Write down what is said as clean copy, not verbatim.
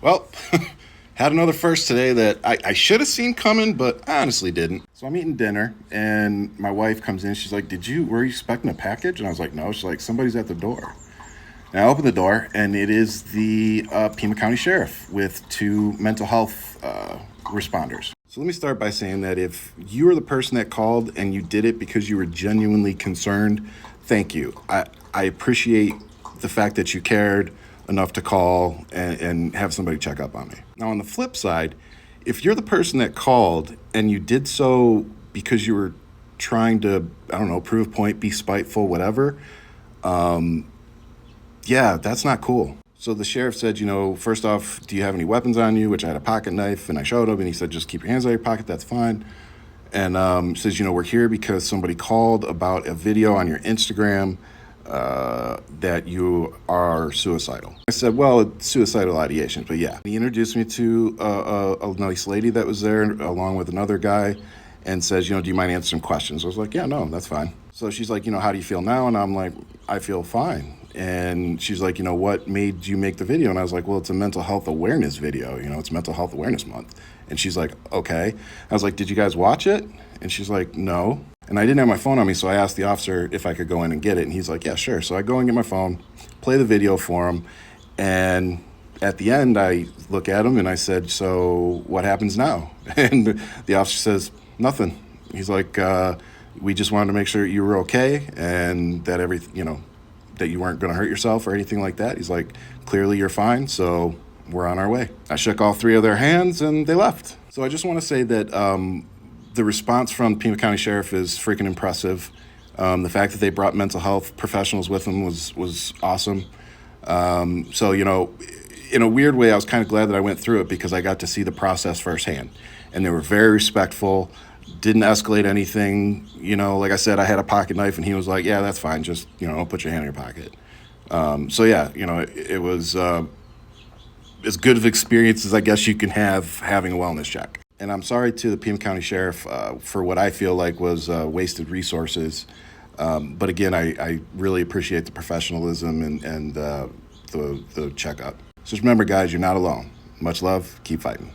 Well, had another first today that I should have seen coming, but I honestly didn't. So I'm eating dinner, and my wife comes in. She's like, were you expecting a package? And I was like, no. She's like, somebody's at the door. And I open the door, and it is the Pima County Sheriff with two mental health responders. So let me start by saying that if you were the person that called and you did it because you were genuinely concerned, thank you. I appreciate the fact that you cared enough to call and have somebody check up on me. Now, on the flip side, if you're the person that called and you did so because you were trying to, I don't know, prove a point, be spiteful, whatever, yeah, that's not cool. So the sheriff said, first off, do you have any weapons on you? Which I had a pocket knife, and I showed him, and he said, just keep your hands out of your pocket, that's fine. And says, we're here because somebody called about a video on your Instagram that you are suicidal. I said, well, it's suicidal ideation, but yeah. He introduced me to a nice lady that was there along with another guy and says, do you mind answering some questions? I was like, yeah, no, that's fine. So she's like, how do you feel now? And I'm like, I feel fine. And she's like, what made you make the video? And I was like, well, it's a mental health awareness video. It's Mental Health Awareness Month. And she's like, okay. I was like, did you guys watch it? And she's like, no. And I didn't have my phone on me, so I asked the officer if I could go in and get it. And he's like, yeah, sure. So I go and get my phone, play the video for him. And at the end, I look at him and I said, so what happens now? And the officer says, nothing. He's like, we just wanted to make sure you were okay and that that you weren't going to hurt yourself or anything like that. He's like, clearly you're fine, so we're on our way. I shook all three of their hands and they left. So I just want to say that the response from Pima County Sheriff is freaking impressive. The fact that they brought mental health professionals with them was awesome. So, in a weird way, I was kind of glad that I went through it because I got to see the process firsthand. And they were very respectful, didn't escalate anything. Like I said, I had a pocket knife and he was like, yeah, that's fine. Just, don't put your hand in your pocket. So yeah, it was as good of experience as I guess you can have having a wellness check. And I'm sorry to the Pima County Sheriff for what I feel like was wasted resources. But again, I really appreciate the professionalism and the checkup. So just remember, guys, you're not alone. Much love. Keep fighting.